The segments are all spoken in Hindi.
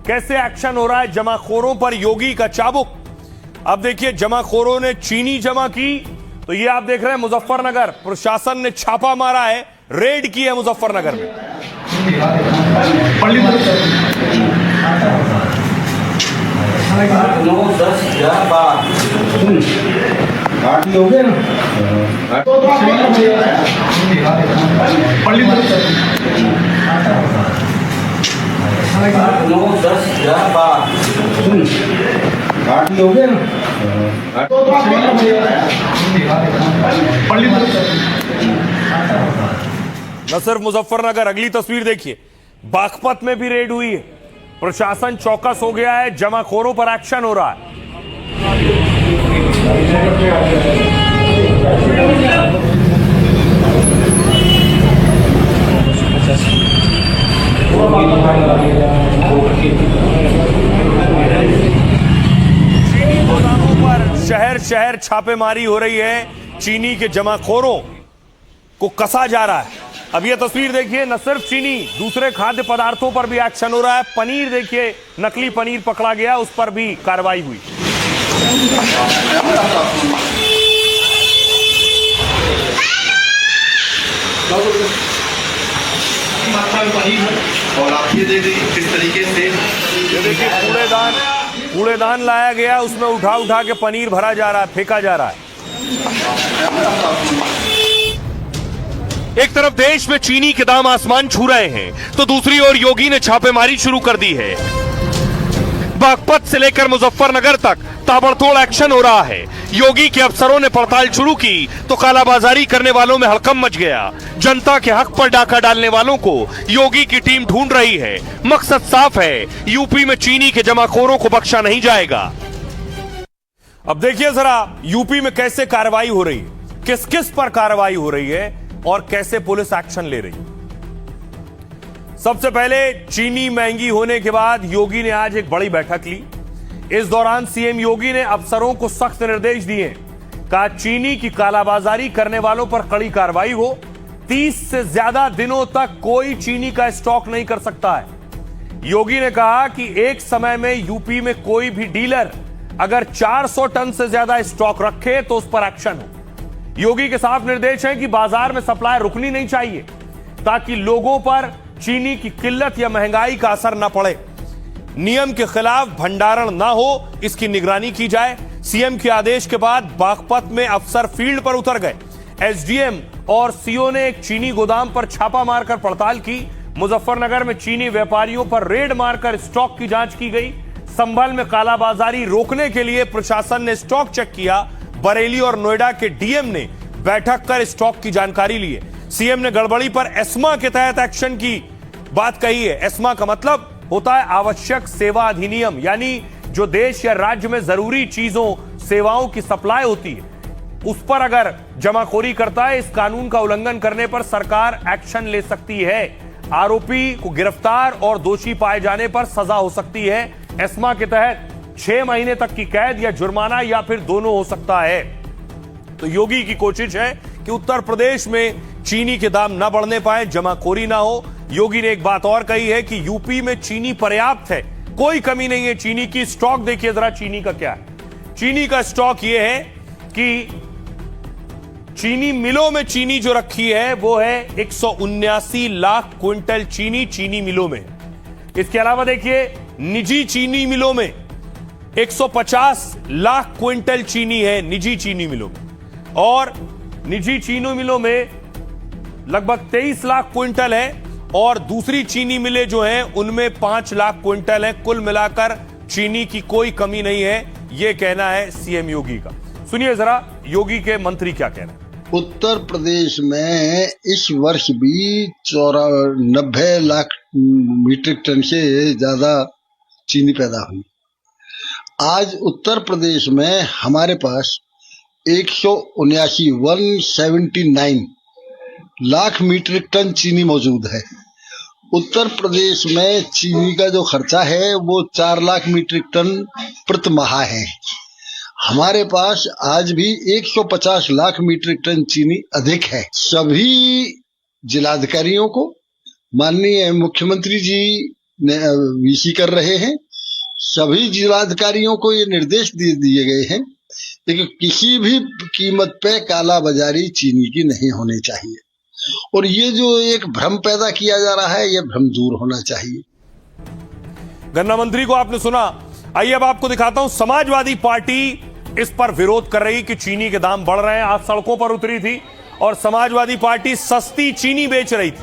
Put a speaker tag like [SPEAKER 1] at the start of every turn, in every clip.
[SPEAKER 1] कैसे एक्शन हो रहा है जमाखोरों पर योगी का चाबुक। अब देखिए जमाखोरों ने चीनी जमा की, तो ये आप देख रहे हैं मुजफ्फरनगर प्रशासन ने छापा मारा है, रेड की है मुजफ्फरनगर में। न सिर्फ मुजफ्फरनगर, अगली तस्वीर देखिए, बागपत में भी रेड हुई है। प्रशासन चौकस हो गया है, जमाखोरों पर एक्शन हो रहा है। चीनी गोदामों पर शहर शहर छापेमारी हो रही है, चीनी के जमाखोरों को कसा जा रहा है। अब ये तस्वीर देखिए, न सिर्फ चीनी, दूसरे खाद्य पदार्थों पर भी एक्शन हो रहा है। पनीर देखिए, नकली पनीर पकड़ा गया, उस पर भी कार्रवाई हुई।
[SPEAKER 2] और आप ये देखिए किस तरीके से,
[SPEAKER 1] ये देखिए कूड़ेदान लाया गया, उसमें उठा उठा के पनीर भरा जा रहा है, फेंका जा रहा है। एक तरफ देश में चीनी के दाम आसमान छू रहे हैं, तो दूसरी ओर योगी ने छापेमारी शुरू कर दी है। बागपत से लेकर मुजफ्फरनगर तक ताबड़तोड़ एक्शन हो रहा है। योगी के अफसरों ने पड़ताल शुरू की तो कालाबाजारी करने वालों में हड़कंप मच गया। जनता के हक पर डाका डालने वालों को योगी की टीम ढूंढ रही है। मकसद साफ है, यूपी में चीनी के जमाखोरों को बख्शा नहीं जाएगा। अब देखिए जरा यूपी में कैसे कार्रवाई हो रही है, किस किस पर कार्रवाई हो रही है और कैसे पुलिस एक्शन ले रही है। सबसे पहले चीनी महंगी होने के बाद योगी ने आज एक बड़ी बैठक ली। इस दौरान सीएम योगी ने अफसरों को सख्त निर्देश दिए। कहा चीनी की कालाबाजारी करने वालों पर कड़ी कार्रवाई हो। 30 से ज्यादा दिनों तक कोई चीनी का स्टॉक नहीं कर सकता है। योगी ने कहा कि एक समय में यूपी में कोई भी डीलर अगर 400 टन से ज्यादा स्टॉक रखे तो उस पर एक्शन हो। योगी के साफ निर्देश हैं कि बाजार में सप्लाई रुकनी नहीं चाहिए, ताकि लोगों पर चीनी की किल्लत या महंगाई का असर न पड़े। नियम के खिलाफ भंडारण न हो, इसकी निगरानी की जाए। सीएम के आदेश के बाद बागपत में अफसर फील्ड पर उतर गए। एसडीएम और सीओ ने एक चीनी गोदाम पर छापा मारकर पड़ताल की। मुजफ्फरनगर में चीनी व्यापारियों पर रेड मारकर स्टॉक की जांच की गई। संभल में कालाबाजारी रोकने के लिए प्रशासन ने स्टॉक चेक किया। बरेली और नोएडा के डीएम ने बैठक कर स्टॉक की जानकारी ली है। सीएम ने गड़बड़ी पर एस्मा के तहत एक्शन की बात कही है। एस्मा का मतलब होता है आवश्यक सेवा अधिनियम, यानी जो देश या राज्य में जरूरी चीजों सेवाओं की सप्लाई होती है, उस पर अगर जमाखोरी करता है, इस कानून का उल्लंघन करने पर सरकार एक्शन ले सकती है। आरोपी को गिरफ्तार और दोषी पाए जाने पर सजा हो सकती है। एस्मा के तहत 6 महीने तक की कैद या जुर्माना या फिर दोनों हो सकता है। तो योगी की कोशिश है कि उत्तर प्रदेश में चीनी के दाम ना बढ़ने पाए, जमाखोरी ना हो। योगी ने एक बात और कही है कि यूपी में चीनी पर्याप्त है, कोई कमी नहीं है चीनी की। स्टॉक देखिए जरा चीनी का क्या है। चीनी का स्टॉक यह है कि चीनी मिलों में चीनी जो रखी है वो है 179 लाख क्विंटल चीनी मिलों में। इसके अलावा देखिए निजी चीनी मिलों में 150 लाख क्विंटल चीनी है निजी चीनी मिलों में, और निजी चीनी मिलों में लगभग 23 लाख क्विंटल है, और दूसरी चीनी मिलें जो हैं उनमें 5 लाख क्विंटल है। कुल मिलाकर चीनी की कोई कमी नहीं है, यह कहना है सीएम योगी का। सुनिए जरा योगी के मंत्री क्या कह रहे हैं।
[SPEAKER 3] उत्तर प्रदेश में इस वर्ष भी 90 लाख मीट्रिक टन से ज्यादा चीनी पैदा हुई। आज उत्तर प्रदेश में हमारे पास 179 लाख मीट्रिक टन चीनी मौजूद है। उत्तर प्रदेश में चीनी का जो खर्चा है वो 4 लाख मीट्रिक टन प्रति माह है। हमारे पास आज भी 150 लाख मीट्रिक टन चीनी अधिक है। सभी जिलाधिकारियों को माननीय मुख्यमंत्री जी वीसी कर रहे हैं। सभी जिलाधिकारियों को ये निर्देश दे दिए गए हैं कि किसी भी कीमत पे कालाबाजारी चीनी की नहीं होनी चाहिए, और ये जो एक भ्रम पैदा किया जा रहा है, ये भ्रम दूर होना चाहिए।
[SPEAKER 1] गन्ना मंत्री को आपने सुना। आइए अब आपको दिखाता हूं, समाजवादी पार्टी इस पर विरोध कर रही कि चीनी के दाम बढ़ रहे हैं। आज सड़कों पर उतरी थी और समाजवादी पार्टी सस्ती चीनी बेच रही थी।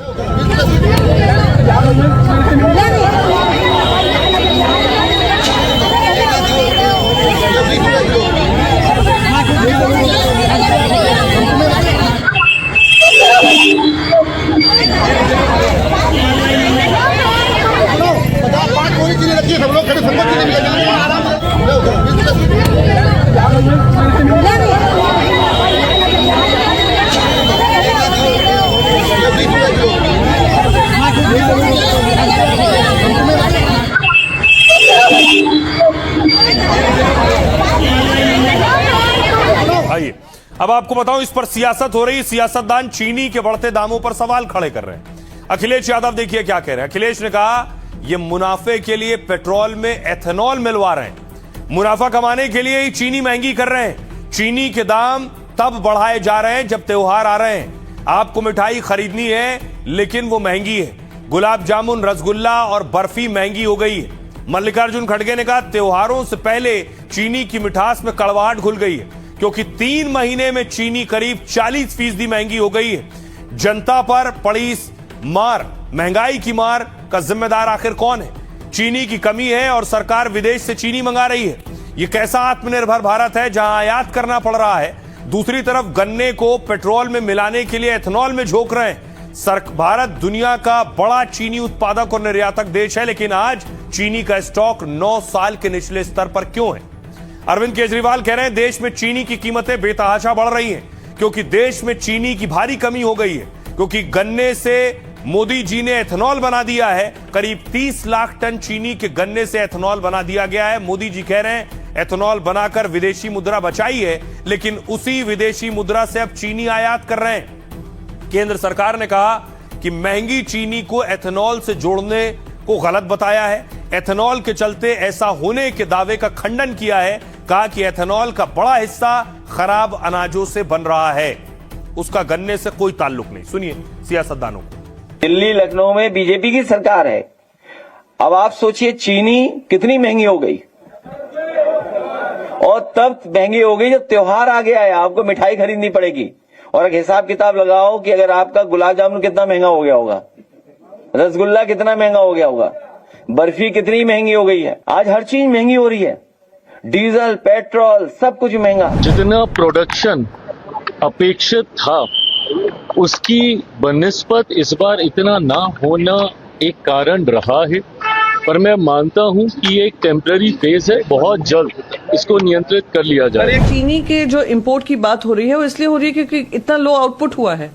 [SPEAKER 1] आइए अब आपको बताऊं, इस पर सियासत हो रही। सियासतदान चीनी के बढ़ते दामों पर सवाल खड़े कर रहे हैं। अखिलेश यादव देखिए क्या कह रहे हैं। अखिलेश ने कहा यह मुनाफे के लिए पेट्रोल में एथेनॉल मिलवा रहे हैं, मुनाफा कमाने के लिए ही चीनी महंगी कर रहे हैं। चीनी के दाम तब बढ़ाए जा रहे हैं जब त्योहार आ रहे हैं। आपको मिठाई खरीदनी है लेकिन वो महंगी है। गुलाब जामुन, रसगुल्ला और बर्फी महंगी हो गई है। मल्लिकार्जुन खड़गे ने कहा त्योहारों से पहले चीनी की मिठास में कड़वाहट घुल गई है, क्योंकि 3 महीने में चीनी करीब 40% महंगी हो गई है। जनता पर पड़ी मार, महंगाई की मार का जिम्मेदार आखिर कौन है? चीनी की कमी है और सरकार विदेश से चीनी मंगा रही है। यह कैसा आत्मनिर्भर भारत है जहां आयात करना पड़ रहा है, दूसरी तरफ गन्ने को पेट्रोल में मिलाने के लिए एथेनॉल में झोंक रहे हैं। भारत दुनिया का बड़ा चीनी उत्पादक और निर्यातक देश है, लेकिन आज चीनी का स्टॉक 9 साल के निचले स्तर पर क्यों है? अरविंद केजरीवाल कह रहे हैं देश में चीनी की कीमतें बेतहाशा बढ़ रही हैं, क्योंकि देश में चीनी की भारी कमी हो गई है, क्योंकि गन्ने से मोदी जी ने एथेनॉल बना दिया है। करीब 30 लाख टन चीनी के गन्ने से एथेनॉल बना दिया गया है। मोदी जी कह रहे हैं एथेनॉल बनाकर विदेशी मुद्रा बचाई है, लेकिन उसी विदेशी मुद्रा से अब चीनी आयात कर रहे हैं। केंद्र सरकार ने कहा कि महंगी चीनी को एथेनॉल से जोड़ने को गलत बताया है। एथेनॉल के चलते ऐसा होने के दावे का खंडन किया है। कहा कि एथेनॉल का बड़ा हिस्सा खराब अनाजों से बन रहा है, उसका गन्ने से कोई ताल्लुक नहीं। सुनिए सियासतदानों को।
[SPEAKER 4] दिल्ली लखनऊ में बीजेपी की सरकार है। अब आप सोचिए चीनी कितनी महंगी हो गई, और तब महंगी हो गई जब त्योहार आ गया है, आपको मिठाई खरीदनी पड़ेगी। और एक हिसाब किताब लगाओ कि अगर आपका गुलाब जामुन कितना महंगा हो गया होगा, रसगुल्ला कितना महंगा हो गया होगा, बर्फी कितनी महंगी हो गई है। आज हर चीज महंगी हो रही है, डीजल, पेट्रोल, सब कुछ महंगा।
[SPEAKER 5] जितना प्रोडक्शन अपेक्षित था उसकी बनिस्बत इस बार इतना ना होना एक कारण रहा है, पर मैं मानता हूं कि ये एक टेम्पररी फेज है। बहुत जल्द इसको नियंत्रित कर लिया जाए।
[SPEAKER 6] चीनी के जो इंपोर्ट की बात हो रही है वो इसलिए हो रही है क्योंकि इतना लो आउटपुट हुआ है।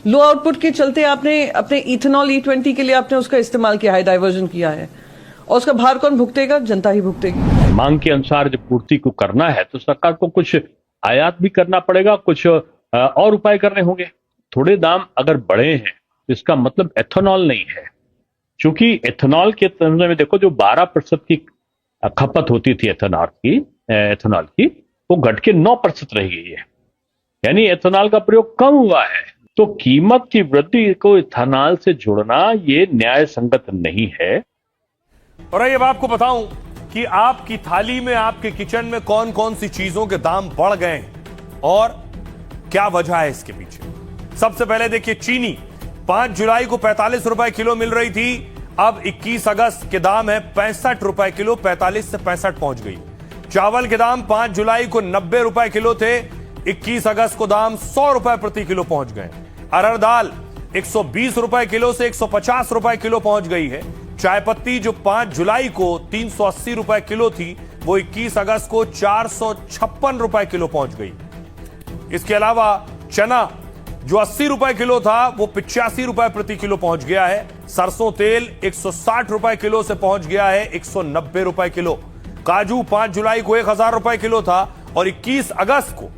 [SPEAKER 6] लो आउटपुट के चलते आपने अपने इथेनॉल E20 के लिए आपने उसका इस्तेमाल किया है, डाइवर्जन किया है, और उसका भार कौन भुगतेगा? जनता ही भुगतेगी।
[SPEAKER 7] मांग के अनुसार जब पूर्ति को करना है तो सरकार को कुछ आयात भी करना पड़ेगा, कुछ और उपाय करने होंगे। थोड़े दाम अगर बढ़े हैं तो इसका मतलब एथेनॉल नहीं है, क्योंकि एथेनॉल के तुलना में देखो जो 12% की खपत होती थी एथेनॉल की वो घट के 9% रह गई है, यानी एथेनॉल का प्रयोग कम हुआ है। तो कीमत की वृद्धि को एथेनॉल से जोड़ना ये न्याय संगत नहीं है।
[SPEAKER 1] और अब आपको बताऊं कि आपकी थाली में, आपके किचन में कौन कौन सी चीजों के दाम बढ़ गए और क्या वजह है इसके पीछे। सबसे पहले देखिए चीनी 5 जुलाई को 45 रुपए किलो मिल रही थी, अब 21 अगस्त के दाम है 65 रुपए किलो, 45 से 65 पहुंच गई। चावल के दाम 5 जुलाई को 90 रुपए किलो थे, 21 अगस्त को दाम 100 रुपए प्रति किलो पहुंच गए। अरहर दाल 120 रुपए किलो से 150 रुपए किलो पहुंच गई है। चाय पत्ती जो 5 जुलाई को 380 रुपए किलो थी, वो 21 अगस्त को 456 रुपए किलो पहुंच गई। इसके अलावा चना जो 80 रुपए किलो था वो 85 रुपए प्रति किलो पहुंच गया है। सरसों तेल 160 रुपए किलो से पहुंच गया है 190 रुपए किलो। काजू 5 जुलाई को 1000 रुपए किलो था और 21 अगस्त को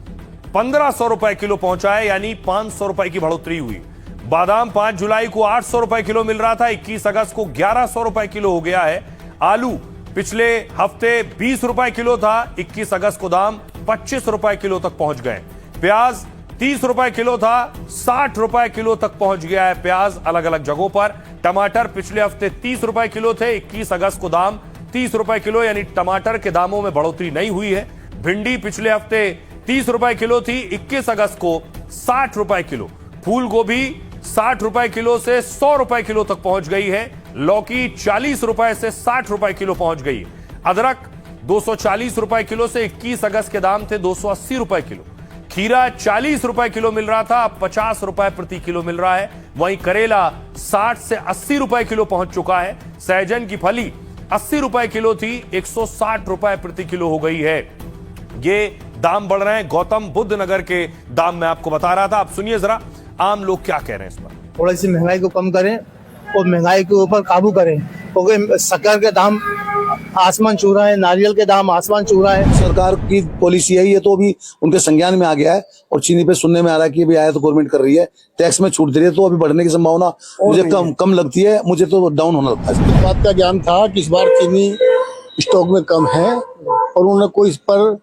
[SPEAKER 1] 1500 रुपए किलो पहुंचा है, यानी 500 रुपए की बढ़ोतरी हुई। बादाम 5 जुलाई को 800 रुपए किलो मिल रहा था, 21 अगस्त को 1100 रुपए किलो हो गया है। आलू पिछले हफ्ते 20 रुपए किलो था, 21 अगस्त को दाम 25 रुपए किलो तक पहुंच गए। प्याज 30 रुपए किलो था, 60 रुपए किलो तक पहुंच गया है प्याज अलग अलग जगहों पर। टमाटर पिछले हफ्ते 30 रुपए किलो थे, 21 अगस्त को दाम 30 रुपए किलो, यानी टमाटर के दामों में बढ़ोतरी नहीं हुई है। भिंडी पिछले हफ्ते 30 रुपए किलो थी, 21 अगस्त को 60 रुपए किलो। फूल गोभी 60 रुपए किलो से 100 रुपए किलो तक पहुंच गई है। लौकी 40 रुपए से 60 रुपए किलो पहुंच गई है। अदरक 240 रुपए किलो से 21 अगस्त के दाम थे 280 रुपए किलो। खीरा 40 रुपए किलो मिल रहा था, अब 50 रुपए प्रति किलो मिल रहा है। वहीं करेला 60 से 80 रुपए किलो पहुंच चुका है। सहजन की फली 80 रुपए किलो थी, 160 रुपए प्रति किलो हो गई है। ये दाम बढ़ रहे हैं। गौतम बुद्ध नगर के दाम मैं आपको बता रहा था, आप सुनिए जरा आम लोग क्या कह रहे हैं इस पर।
[SPEAKER 8] थोड़ी सी महंगाई को कम करें और महंगाई के ऊपर काबू करें, क्योंकि शक्कर के दाम आसमान छू रहा है, नारियल के दाम आसमान छू रहा है।
[SPEAKER 9] सरकार की पॉलिसी है ये, तो अभी उनके संज्ञान में आ गया है। और चीनी पे सुनने में आ रहा है कि अभी आया तो गवर्नमेंट कर रही है, टैक्स में छूट दे रही है, तो अभी बढ़ने की संभावना मुझे कम लगती है, मुझे तो डाउन होना लगता है।
[SPEAKER 3] इस बात का ज्ञान था कि इस बार चीनी स्टॉक में कम है और उन्होंने कोई इस पर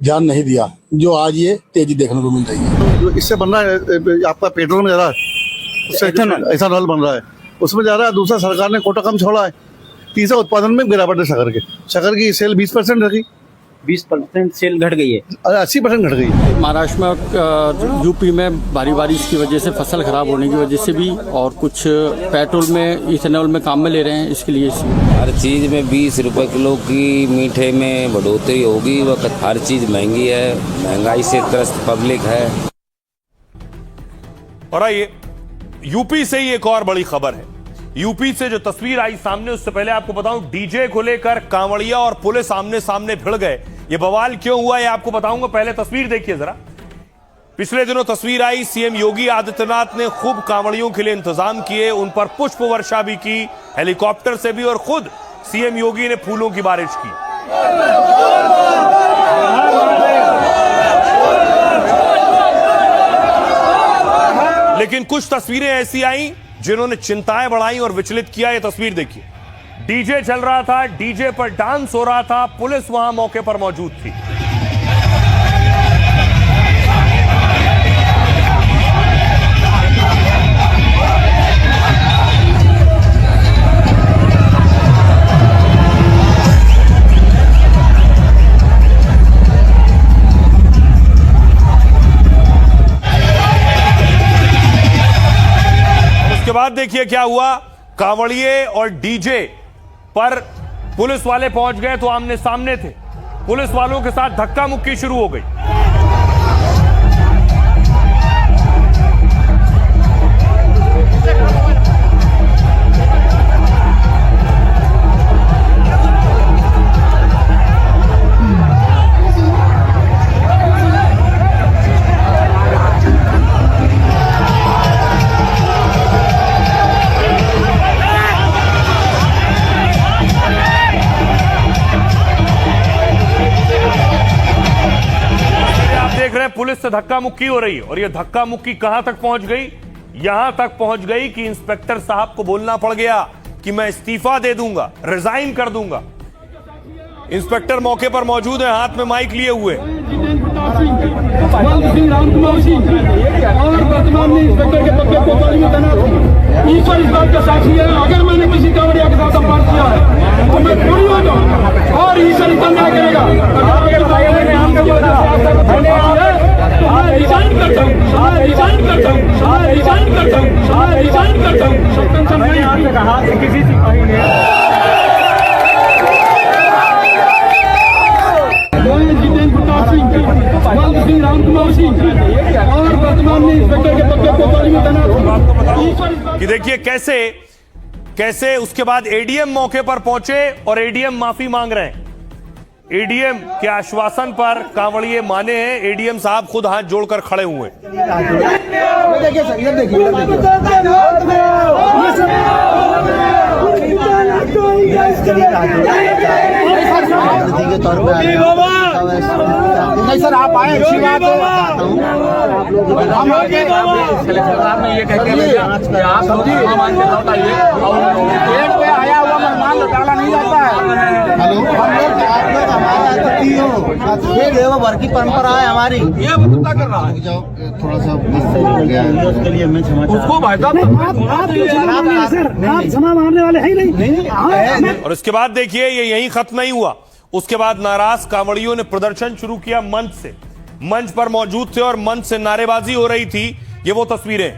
[SPEAKER 3] ध्यान नहीं दिया, जो आज ये तेजी देखने को मिल रही है। जो इससे बन रहा है आपका पेट्रोल में जा रहा है, उससे एथेनॉल बन रहा है, उसमें जा रहा है। दूसरा सरकार ने कोटा कम छोड़ा है। तीसरा उत्पादन में गिरावट है शक्कर की सेल 20% रखी,
[SPEAKER 10] 20% सेल घट गई है,
[SPEAKER 3] 80% घट गई है।
[SPEAKER 10] महाराष्ट्र में यूपी में भारी बारिश की वजह से फसल खराब होने की वजह से भी, और कुछ पेट्रोल में इथेनॉल में काम में ले रहे हैं, इसके लिए
[SPEAKER 11] हर चीज़ में 20 रुपए किलो की मीठे में बढ़ोतरी होगी। वक्त हर चीज़ महंगी है, महंगाई से त्रस्त पब्लिक है।
[SPEAKER 1] और आइए यूपी से ही एक और बड़ी खबर है। यूपी से जो तस्वीर आई सामने, उससे पहले आपको बताऊं, डीजे को लेकर कांवड़िया और पुलिस आमने सामने भिड़ गए। ये बवाल क्यों हुआ ये आपको बताऊंगा, पहले तस्वीर देखिए जरा। पिछले दिनों तस्वीर आई, सीएम योगी आदित्यनाथ ने खूब कांवड़ियों के लिए इंतजाम किए, उन पर पुष्प वर्षा भी की, हेलीकॉप्टर से भी, और खुद सीएम योगी ने फूलों की बारिश की। लेकिन कुछ तस्वीरें ऐसी आई जिन्होंने चिंताएं बढ़ाई और विचलित किया। ये तस्वीर देखिए, डीजे चल रहा था, डीजे पर डांस हो रहा था, पुलिस वहां मौके पर मौजूद थी। उसके बाद देखिए क्या हुआ, कांवड़िए और डीजे पर पुलिस वाले पहुंच गए तो आमने सामने थे। पुलिस वालों के साथ धक्का मुक्की शुरू हो गई। पुलिस से धक्का मुक्की हो रही है, और यह धक्का मुक्की कहां तक पहुंच गई, यहां तक पहुंच गई कि इंस्पेक्टर साहब को बोलना पड़ गया कि मैं इस्तीफा दे दूंगा, रिजाइन कर दूंगा। इंस्पेक्टर मौके पर मौजूद है, हाथ में माइक लिए हुए।
[SPEAKER 12] ईश्वर इस बात का साक्षी है, अगर मैंने किसी कांवड़िया के साथ संपर्क किया है तो मैं थोड़ी हो जाऊँ, और ईश्वर इतना न्याय करेगा। मैं रिजाइन करता हूँ, मैं रिजाइन करता हूँ, मैं रिजाइन करता हूँ, मैं रिजाइन करता हूँ। मैंने आपसे कहा कि किसी सिपाही ने जितेंद्र प्रताप सिंह, राम कुमार सिंह और वर्तमान में इंस्पेक्टर के पद पर कोतवाली में तैनात।
[SPEAKER 1] कि देखिए कैसे उसके बाद एडीएम मौके पर पहुंचे और एडीएम माफी मांग रहे हैं। एडीएम के आश्वासन पर कांवड़िए माने हैं, एडीएम साहब खुद हाथ जोड़कर खड़े हुए।
[SPEAKER 8] देखिए सर, इधर देखिए। इसके लिए के तौर पे नहीं सर, आप आए अच्छी बात है। हम सरकार ने ये कह के भेजा कि आप मान के लौटाइए, गेट पे आया हुआ मेहमान लौटाना नहीं जाता है। हेलो, आप लोग हमारे अतिथि हो, ये देवभर की परंपरा है हमारी। ये पता कर रहा है, थोड़ा सा उसके लिए मैं क्षमा उसको भाई साहब आप क्षमा मांगने वाले हैं नहीं।
[SPEAKER 1] और इसके बाद देखिए ये यहीं खत्म नहीं हुआ। उसके बाद नाराज कांवड़ियों ने प्रदर्शन शुरू किया मंच से। मंच पर मौजूद थे और मंच से नारेबाजी हो रही थी। ये वो तस्वीरें।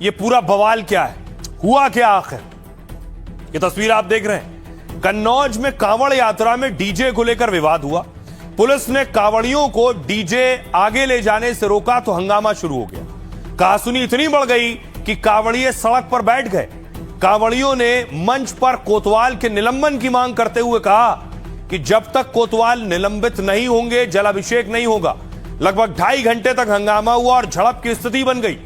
[SPEAKER 1] ये पूरा बवाल क्या है, हुआ क्या आखिर? ये तस्वीर आप देख रहे हैं। कन्नौज में कांवड़ यात्रा में डीजे को लेकर विवाद हुआ। पुलिस ने कांवड़ियों को डीजे आगे ले जाने से रोका तो हंगामा शुरू हो गया। कहासुनी इतनी बढ़ गई कि कांवड़िये सड़क पर बैठ गए। कांवड़ियों ने मंच पर कोतवाल के निलंबन की मांग करते हुए कहा कि जब तक कोतवाल निलंबित नहीं होंगे जलाभिषेक नहीं होगा। लगभग 2.5 घंटे तक हंगामा हुआ और झड़प की स्थिति बन गई।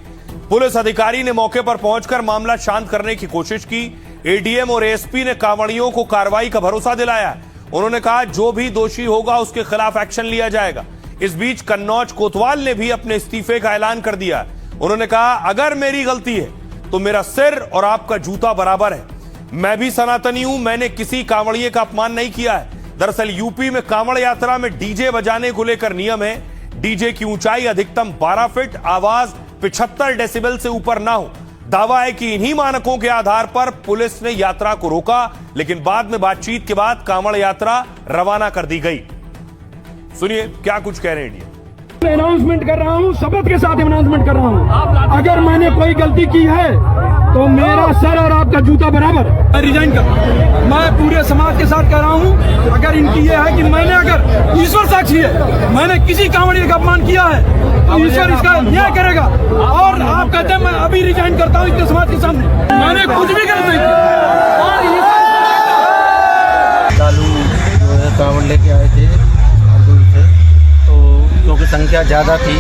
[SPEAKER 1] पुलिस अधिकारी ने मौके पर पहुंचकर मामला शांत करने की कोशिश की। एडीएम और एसपी ने कांवड़ियों को कार्रवाई का भरोसा दिलाया। उन्होंने कहा जो भी दोषी होगा उसके खिलाफ एक्शन लिया जाएगा। इस बीच कन्नौज कोतवाल ने भी अपने इस्तीफे का ऐलान कर दिया। उन्होंने कहा अगर मेरी गलती है तो मेरा सिर और आपका जूता बराबर है। मैं भी सनातनी हूं, मैंने किसी कांवड़िये का अपमान नहीं किया है। दरअसल यूपी में कांवड़ यात्रा में डीजे बजाने को लेकर नियम है। डीजे की ऊंचाई अधिकतम 12 फीट, आवाज 75 डेसिबल से ऊपर ना हो। दावा है कि इन्हीं मानकों के आधार पर पुलिस ने यात्रा को रोका, लेकिन बाद में बातचीत के बाद कांवड़ यात्रा रवाना कर दी गई। सुनिए क्या कुछ कह रहे हैं।
[SPEAKER 12] अनाउंसमेंट कर रहा हूँ, शपथ के साथ अनाउंसमेंट कर रहा हूँ, अगर मैंने कोई गलती की है तो मेरा सर और आपका जूता बराबर। मैं रिजाइन कर, मैं पूरे समाज के साथ कह रहा हूँ, अगर इनकी ये है कि मैंने, अगर ईश्वर साक्षी है, मैंने किसी कांवड़िये का अपमान किया है तो ईश्वर इसका न्याय करेगा। और आप कहते हैं मैं अभी रिजाइन करता हूँ इतने समाज के सामने, मैंने कुछ भी गलत नहीं किया।
[SPEAKER 8] लालू जो है कांवड़ लेके आए थे तो क्योंकि संख्या ज़्यादा थी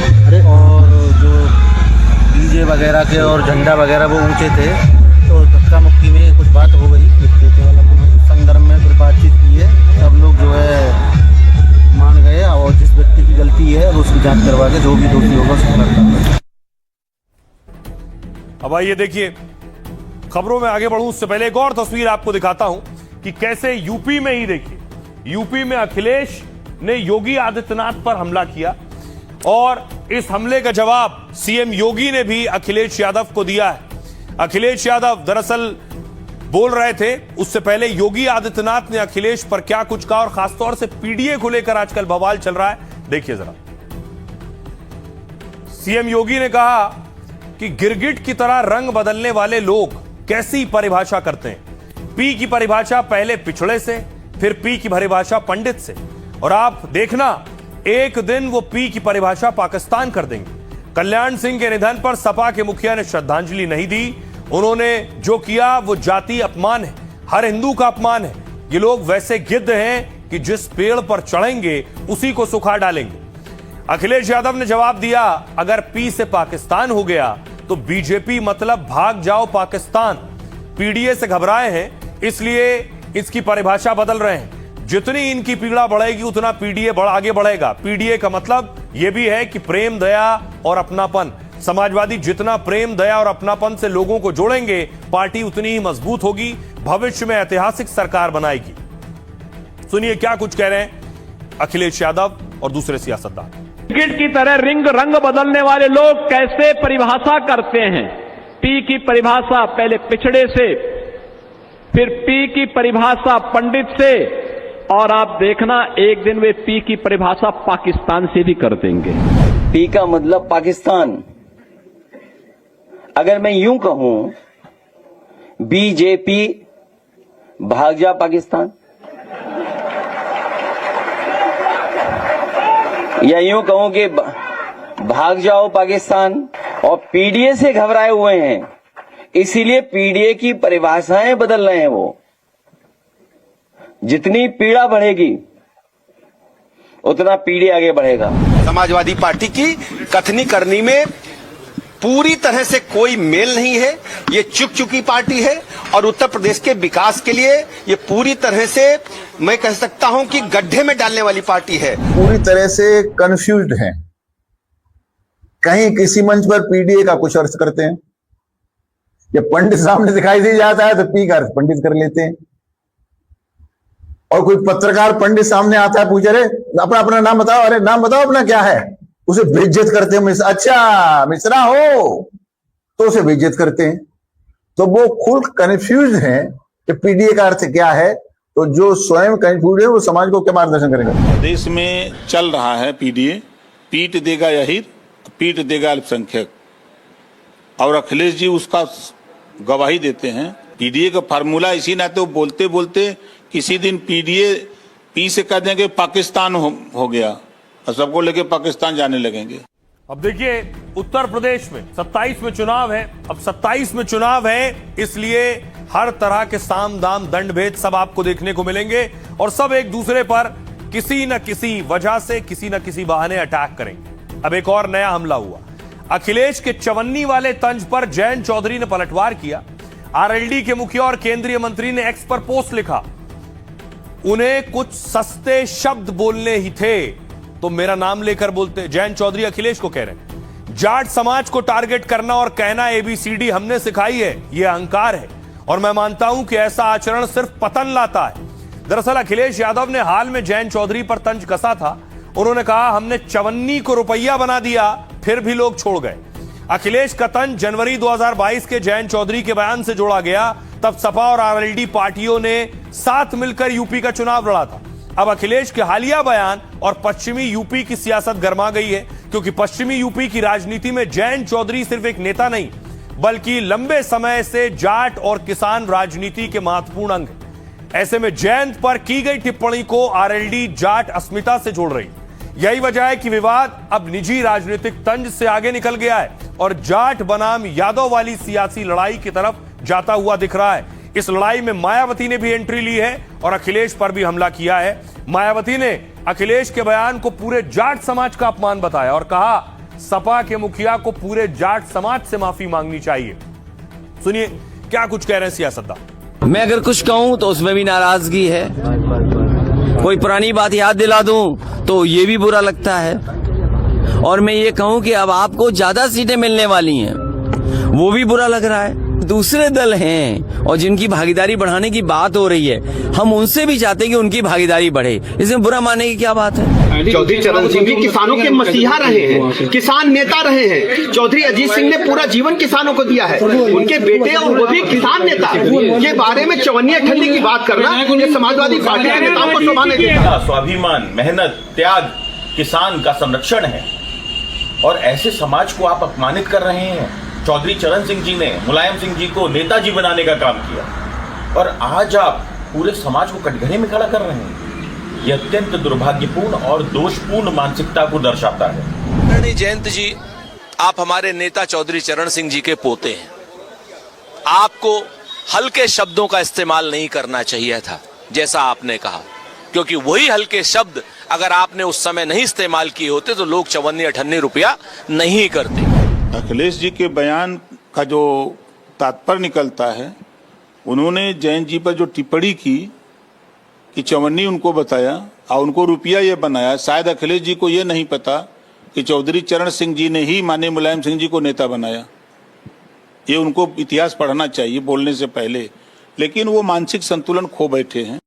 [SPEAKER 8] और जो डीजे वगैरह के और झंडा वगैरह वो ऊंचे थे, तो धक्का मुक्की में कुछ बात हो गई। संदर्भ में फिर बातचीत की है, सब लोग जो है मान गए और जिस व्यक्ति की गलती है उसकी जांच करवा के जो भी दोषी होगा उसको गिरफ्तार।
[SPEAKER 1] अब आइए देखिए, खबरों में आगे बढ़ूं उससे पहले एक और तस्वीर आपको दिखाता हूं कि कैसे यूपी में ही देखिए, यूपी में अखिलेश ने योगी आदित्यनाथ पर हमला किया और इस हमले का जवाब सीएम योगी ने भी अखिलेश यादव को दिया है। अखिलेश यादव दरअसल बोल रहे थे, उससे पहले योगी आदित्यनाथ ने अखिलेश पर क्या कुछ कहा और खासतौर से पीडीए को लेकर आजकल बवाल चल रहा है। देखिए जरा। सीएम योगी ने कहा कि गिरगिट की तरह रंग बदलने वाले लोग कैसी परिभाषा करते हैं। पी की परिभाषा पहले पिछड़े से, फिर पी की परिभाषा पंडित से, और आप देखना एक दिन वो पी की परिभाषा पाकिस्तान कर देंगे। कल्याण सिंह के निधन पर सपा के मुखिया ने श्रद्धांजलि नहीं दी। उन्होंने जो किया वो जाति अपमान है, हर हिंदू का अपमान है। ये लोग वैसे गिद्ध हैं कि जिस पेड़ पर चढ़ेंगे उसी को सुखा डालेंगे। अखिलेश यादव ने जवाब दिया, अगर पी से पाकिस्तान हो गया तो बीजेपी मतलब भाग जाओ पाकिस्तान। पीडीए से घबराए हैं इसलिए इसकी परिभाषा बदल रहे हैं। जितनी इनकी पीड़ा बढ़ेगी उतना पीडीए आगे बढ़ेगा। पीडीए का मतलब यह भी है कि प्रेम, दया और अपनापन। समाजवादी जितना प्रेम, दया और अपनापन से लोगों को जोड़ेंगे, पार्टी उतनी ही मजबूत होगी। भविष्य में ऐतिहासिक सरकार बनाएगी। सुनिए क्या कुछ कह रहे हैं अखिलेश यादव और दूसरे सियासतदान।
[SPEAKER 12] क्रिकेट की तरह रंग बदलने वाले लोग कैसे परिभाषा करते हैं। पी की परिभाषा पहले पिछड़े से, फिर पी की परिभाषा पंडित से, और आप देखना एक दिन वे पी की परिभाषा पाकिस्तान से भी कर देंगे।
[SPEAKER 4] पी का मतलब पाकिस्तान। अगर मैं यूं कहूं बीजेपी भाग जा पाकिस्तान, या यूं कहूं कि भाग जाओ पाकिस्तान, और पीडीए से घबराए हुए हैं, इसीलिए पीडीए की परिभाषाएं बदल रहे हैं। वो जितनी पीड़ा बढ़ेगी उतना पीडीए आगे बढ़ेगा।
[SPEAKER 13] समाजवादी पार्टी की कथनी करनी में पूरी तरह से कोई मेल नहीं है। ये चुक चुकी पार्टी है और उत्तर प्रदेश के विकास के लिए ये पूरी तरह से मैं कह सकता हूं कि गड्ढे में डालने वाली पार्टी है।
[SPEAKER 9] पूरी तरह से कंफ्यूज्ड हैं। कहीं किसी मंच पर पीडीए का कुछ अर्थ करते हैं, या पंडित सामने दिखाई दे जाता है तो पी का अर्थ पंडित कर लेते हैं, और कोई पत्रकार पंडित सामने आता है, पूछ रहे अपना नाम बताओ, अरे नाम बताओ अपना क्या है, उसे बेइज्जत करते हैं। अच्छा मिश्रा हो तो उसे बेइज्जत करते हैं। तो वो खुद कंफ्यूज हैं कि पीडीए का अर्थ क्या है। तो जो स्वयं कंफ्यूज है वो समाज को क्या मार्गदर्शन करेगा।
[SPEAKER 14] देश में चल रहा है पीडीए, पीट देगा यही, पीट देगा अल्पसंख्यक, और अखिलेश जी उसका गवाही देते हैं। पीडीए का फार्मूला इसी नाते वो बोलते बोलते किसी दिन पीडीए पी से कह देंगे पाकिस्तान हो गया और सबको लेके पाकिस्तान जाने लगेंगे।
[SPEAKER 1] अब देखिए उत्तर प्रदेश में 27 में चुनाव है। अब 27 में चुनाव है, इसलिए हर तरह के साम दाम दंड भेद सब आपको देखने को मिलेंगे, और सब एक दूसरे पर किसी न किसी वजह से किसी न किसी बहाने अटैक करेंगे। अब एक और नया हमला हुआ। अखिलेश के चवन्नी वाले तंज पर जयंत चौधरी ने पलटवार किया। आरएलडी के मुखिया और केंद्रीय मंत्री ने एक्स पर पोस्ट लिखा, उन्हें कुछ सस्ते शब्द बोलने ही थे तो मेरा नाम लेकर बोलते। जयंत चौधरी अखिलेश को कह रहे हैं जाट समाज को टारगेट करना और कहना एबीसीडी हमने सिखाई है, यह अहंकार है, और मैं मानता हूं कि ऐसा आचरण सिर्फ पतन लाता है। दरअसल अखिलेश यादव ने हाल में जयंत चौधरी पर तंज कसा था। उन्होंने कहा हमने चवन्नी को रुपया बना दिया, फिर भी लोग छोड़ गए। अखिलेश का तंज जनवरी 2022 के जयंत चौधरी के बयान से जोड़ा गया। तब सपा और आरएलडी पार्टियों ने साथ मिलकर यूपी का चुनाव लड़ा था। अब अखिलेश के हालिया बयान और पश्चिमी यूपी की सियासत गर्मा गई है, क्योंकि पश्चिमी यूपी की राजनीति में जयंत चौधरी सिर्फ एक नेता नहीं बल्कि लंबे समय से जाट और किसान राजनीति के महत्वपूर्ण अंग हैं। ऐसे में जयंत पर की गई टिप्पणी को आरएलडी जाट अस्मिता से जोड़ रही। यही वजह है कि विवाद अब निजी राजनीतिक तंज से आगे निकल गया है और जाट बनाम यादव वाली सियासी लड़ाई की तरफ जाता हुआ दिख रहा है। इस लड़ाई में मायावती ने भी एंट्री ली है और अखिलेश पर भी हमला किया है। मायावती ने अखिलेश के बयान को पूरे जाट समाज का अपमान बताया और कहा सपा के मुखिया को पूरे जाट समाज से माफी मांगनी चाहिए। सुनिए क्या कुछ कह रहे हैं सियासतदान।
[SPEAKER 4] मैं अगर कुछ कहूं तो उसमें भी नाराजगी है, कोई पुरानी बात याद दिला दूं तो ये भी बुरा लगता है, और मैं ये कहूं कि अब आपको ज्यादा सीटें मिलने वाली हैं वो भी बुरा लग रहा है। दूसरे दल हैं और जिनकी भागीदारी बढ़ाने की बात हो रही है, हम उनसे भी चाहते हैं कि उनकी भागीदारी बढ़े, इसमें बुरा मानने की क्या बात है।
[SPEAKER 13] चौधरी चरण सिंह भी किसानों के मसीहा रहे हैं, किसान नेता रहे हैं। चौधरी अजीत सिंह ने पूरा जीवन किसानों को दिया है, उनके बेटे और वो भी किसान नेता। ये बारे में चवन्नी ठंडी की बात करना ये समाजवादी पार्टी के नेताओं को शोभा नहीं देता।
[SPEAKER 14] स्वाभिमान, मेहनत, त्याग किसान का संरक्षण है, और ऐसे समाज को आप अपमानित कर रहे हैं। चौधरी चरण सिंह जी ने मुलायम सिंह जी को नेताजी बनाने का काम किया, और आज आप पूरे समाज को कटघरे में खड़ा कर रहे हैं। यह अत्यंत दुर्भाग्यपूर्ण और दोषपूर्ण मानसिकता को दर्शाता है।
[SPEAKER 13] जयंत जी, आप हमारे नेता चौधरी चरण सिंह जी के पोते हैं, आपको हल्के शब्दों का इस्तेमाल नहीं करना चाहिए था जैसा आपने कहा, क्योंकि वही हल्के शब्द अगर आपने उस समय नहीं इस्तेमाल किए होते तो लोग चवन्नी अठन्नी रुपया नहीं करते।
[SPEAKER 14] अखिलेश जी के बयान का जो तात्पर्य निकलता है, उन्होंने जयंत जी पर जो टिप्पणी की कि चवन्नी उनको बताया और उनको रुपया ये बनाया, शायद अखिलेश जी को ये नहीं पता कि चौधरी चरण सिंह जी ने ही माननीय मुलायम सिंह जी को नेता बनाया। ये उनको इतिहास पढ़ना चाहिए बोलने से पहले,
[SPEAKER 12] लेकिन वो मानसिक संतुलन खो बैठे हैं।